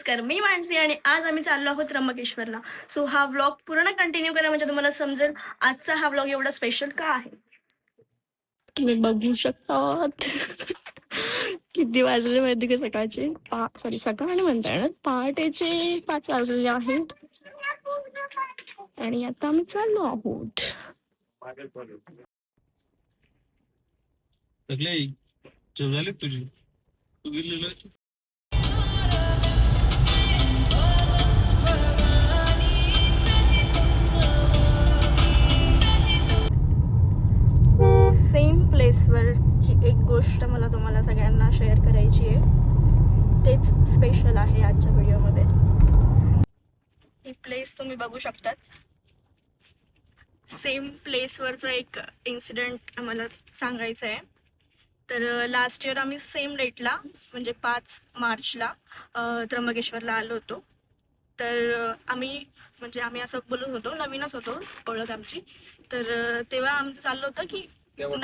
नमस्कार, मी मानसी आणि आज आम्ही चाललो आहोत त्र्यंबकेश्वरला. सो हा व्लॉग पूर्ण कंटिन्यू करा म्हणजे तुम्हाला समजेल आजचा हा व्लॉग एवढा स्पेशल का आहे. तुम्ही बघू शकतात किती वाजले माहिती का सकाळचे सकाळ आणि म्हणता येणार पहाटेचे 5 वाजलेले आहेत आणि आता आम्ही चाललो आहोत. झाले तुझी सेम प्लेसवरची एक गोष्ट मला तुम्हाला सगळ्यांना शेअर करायची आहे. तेच स्पेशल आहे आजच्या व्हिडिओमध्ये. ही प्लेस तुम्ही बघू शकतात. सेम प्लेसवरचं एक इन्सिडेंट आम्हाला सांगायचं आहे. तर लास्ट इयर आम्ही सेम डेटला म्हणजे 5 मार्चला त्र्यंबकेश्वरला आलो होतो. तर आम्ही असं बोलत होतो, नवीनच होतो ओळख आमची. तर तेव्हा आमचं चाललं होतं की थांबा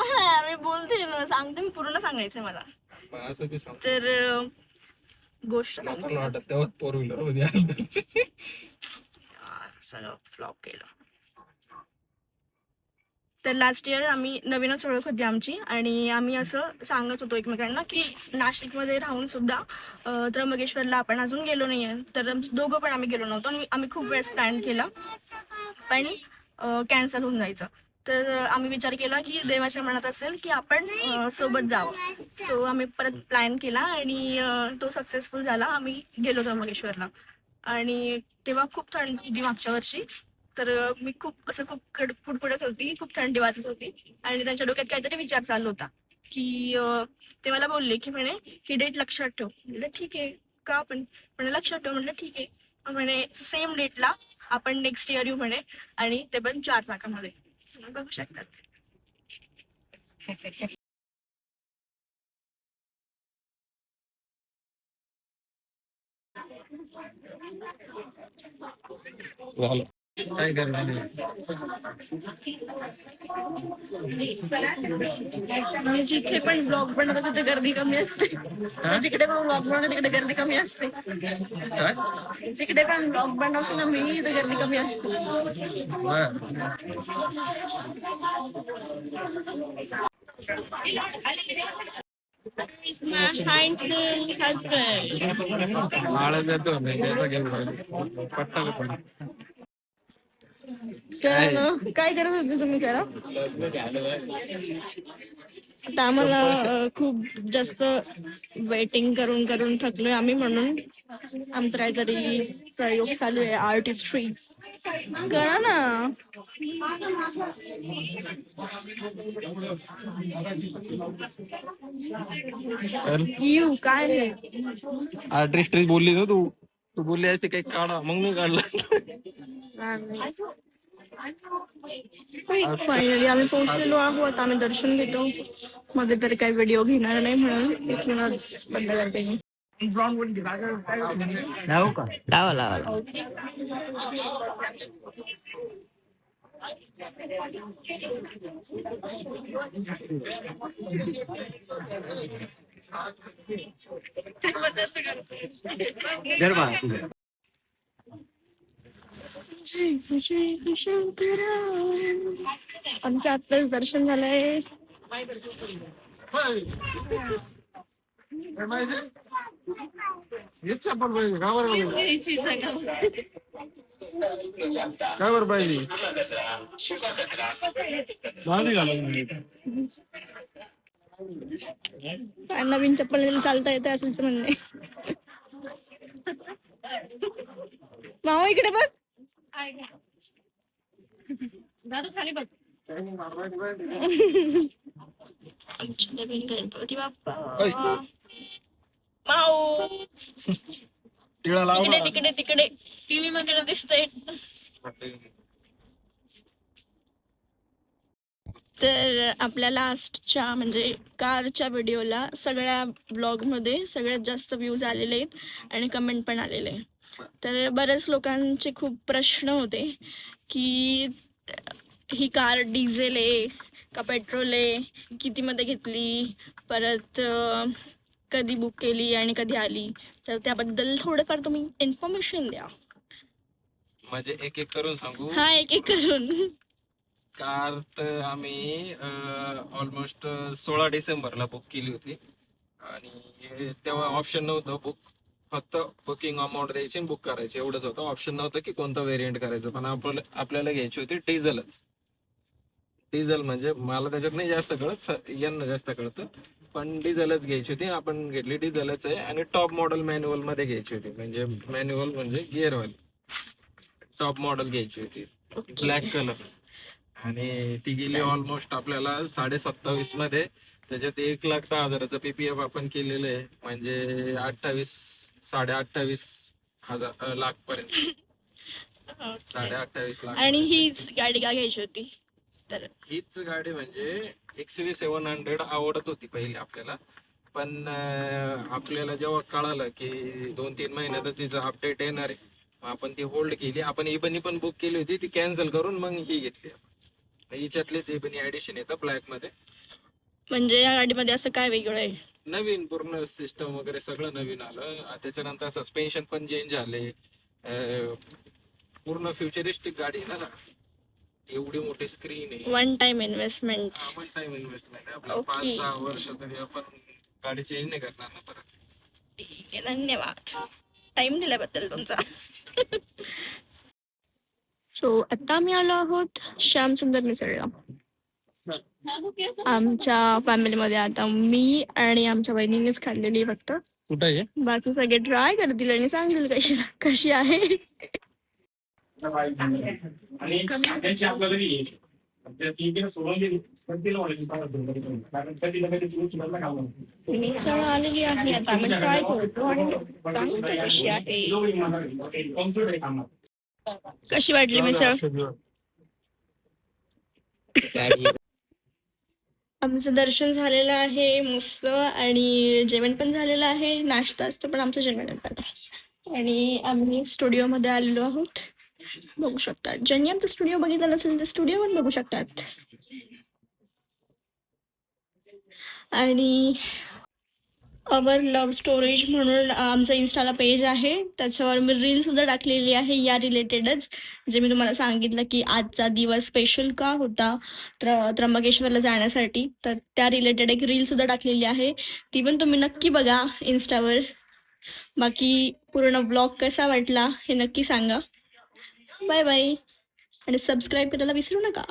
ना यार, मी बोलते ना, सांगते, मी पूर्ण सांगायचंय मला. तर गोष्ट सगळं फ्लॉप केलं. तर लास्ट इयर आम्ही नवीनच ओळख होती आमची आणि आम्ही असं सांगत होतो एकमेकांना की नाशिकमध्ये राहून सुद्धा त्र्यंबकेश्वरला आपण अजून गेलो नाहीये. तर दोघं पण आम्ही गेलो नव्हतो आणि आम्ही खूप वेळेस प्लॅन केला पण कॅन्सल होऊन जायचं. तर आम्ही विचार केला की देवाच्या मनात असेल की आपण सोबत जावं. सो आम्ही परत प्लॅन केला आणि तो सक्सेसफुल झाला. आम्ही गेलो त्र्यंबकेश्वरला आणि तेव्हा खूप थंडी होती मागच्या वर्षी. तर मी खूप कुडकुडत होती, खूप थंडी वाजत होती आणि त्यांच्या डोक्यात काहीतरी विचार चालू होता की ते मला बोलले की म्हणे ही डेट लक्षात ठेव. म्हटलं ठीक आहे, का पण म्हणे लक्षात ठेव. म्हटलं ठीक आहे. म्हणे सेम डेटला आपण नेक्स्ट इयर येऊ म्हणे आणि ते पण 4 चाकामध्ये. बघू शकतात. काय करणार जिथे पण ब्लॉग बनवतो तिथे गर्दी कमी असते. जिकडे पण ब्लॉग बनवतो तिकडे गर्दी कमी असते. जिकडे पण ब्लॉग बनवतो ना मी तिथे गर्दी कमी असते. काय करत होते तुम्ही करा. आता आम्हाला खूप जास्त वेटिंग करून करून थकलोय आम्ही, म्हणून आमचं काहीतरी प्रयोग चालू आहे. आर्टिस्ट्री करा ना. यू काय आर्टिस्ट्री बोलली ना तू तू बोलली असते काही काढा, मग मी काढला. फायनली आम्ही पोहोचलेलो आहोत. आम्ही दर्शन घेतो. मध्ये तरी काही व्हिडिओ घेणार नाही म्हणून इथूनच बंद करते मी. लावा लावा. आमचं आत्ताच दर्शन झालंय. काय बरं पाहिजे नवीन चप्पल चालता येते असंच म्हणणे. मामा इकडे बघ. दादू खाली बघ. गणपती बाप्पा. माऊ तिकडे तिकडे तिकडे टीव्ही मध्ये दिसतंय. तर आपल्या लास्टच्या म्हणजे कारच्या व्हिडिओला सगळ्या ब्लॉगमध्ये सगळ्यात जास्त व्ह्यूज आलेले आहेत आणि कमेंट पण आलेले. तर बऱ्याच लोकांचे खूप प्रश्न होते की ही कार डिझेल आहे का पेट्रोल आहे, कितीमध्ये घेतली, परत कधी बुक केली आणि कधी आली, तर त्याबद्दल थोडंफार तुम्ही इन्फॉर्मेशन द्या. म्हणजे एक एक करून सांगू. हा, एक एक करून. कार तर आम्ही ऑलमोस्ट 16 डिसेंबरला बुक केली होती आणि तेव्हा ऑप्शन नव्हतं बुक, फक्त बुकिंग अमाऊंट द्यायची बुक करायची एवढंच होतं. ऑप्शन नव्हतं की कोणतं व्हेरियंट करायचं. पण आपल्याला घ्यायची होती डिझेलच. डिझेल म्हणजे मला त्याच्यात नाही जास्त कळत, यांना जास्त कळतं, पण डिझेलच घ्यायची होती. आपण घेतली डिझेलच आहे आणि टॉप मॉडेल मॅन्युअल मध्ये घ्यायची होती. म्हणजे मॅन्युअल म्हणजे गिअरवाली टॉप मॉडेल घ्यायची होती, ब्लॅक कलर. आणि ती गेली ऑलमोस्ट आपल्याला 27.5 मध्ये. त्याच्यात 1,10,10,000चं पीपीएफ आपण केलेलं आहे, म्हणजे 28 लाख पर्यंत. Okay. 28.5 लाख आणि पर्यंत. हीच गाडी का घ्यायची होती तर? हीच गाडी म्हणजे XUV700 आवडत होती पहिले आपल्याला, पण आपल्याला जेव्हा कळालं की 2-3 महिन्यातच तिचं अपडेट येणार आहे, मग आपण ती होल्ड केली. आपण इबनी पण बुक केली होती, ती कॅन्सल करून मग ही घेतली. हिच्यातलीच इबनी ऍडिशन येतं ब्लॅक मध्ये. म्हणजे या गाडीमध्ये असं काय वेगळं आहे? नवीन पूर्ण सिस्टम वगैरे सगळं नवीन आलं. त्याच्यानंतर सस्पेन्शन पण चेंज झाले. पूर्ण फ्युचरिस्टिक गाडी आहे ना, एवढी मोठी स्क्रीन आहे. One time investment. One time investment आहे आपला. ओके. 5-6 वर्ष तरी आपण गाडी चेंज नाही करणार ना परत. ठीक आहे, धन्यवाद टाइम दिल्याबद्दल तुमचा. सो आता आम्ही आलो आहोत श्यामसुंदर मिसळला. आमच्या फॅमिलीमध्ये आता मी आणि आमच्या बहिणीनेच खाल्लेली आहे फक्त. कुठं आहे? बाकी सगळे ट्राय करतील आणि सांगतील कशी कशी आहे. आणि त्यांची आपल्याला येईल सोडून गेली पण तिला कारण कधी ना कधी तुला काम मिसळ आलेली आहे, आता आम्ही ट्राय करतो आणि सांगतो कशी आहे. कशी वाटली मिसळ? आमचं दर्शन झालेलं आहे मस्त आणि जेवण पण झालेलं आहे. नाश्ता असतो पण आमचं जेवण पण आहे. आणि आम्ही स्टुडिओमध्ये आलेलो आहोत, बघू शकतात. ज्यांनी आमचा स्टुडिओ बघितला नसेल ते स्टुडिओ पण बघू शकतात. आणि अवर लव्ह स्टोरेज म्हणून आमचं इन्स्टाला पेज आहे, त्याच्यावर मी रील सुद्धा टाकलेली आहे या रिलेटेडच. जे मी तुम्हाला सांगितलं की आजचा दिवस स्पेशल का होता त्र्यंबकेश्वरला जाण्यासाठी, तर त्या रिलेटेड एक रील सुद्धा टाकलेली आहे, ती पण तुम्ही नक्की बघा इन्स्टावर. बाकी पूर्ण ब्लॉग कसा वाटला हे नक्की सांगा. बाय बाय आणि सबस्क्राईब करायला विसरू नका.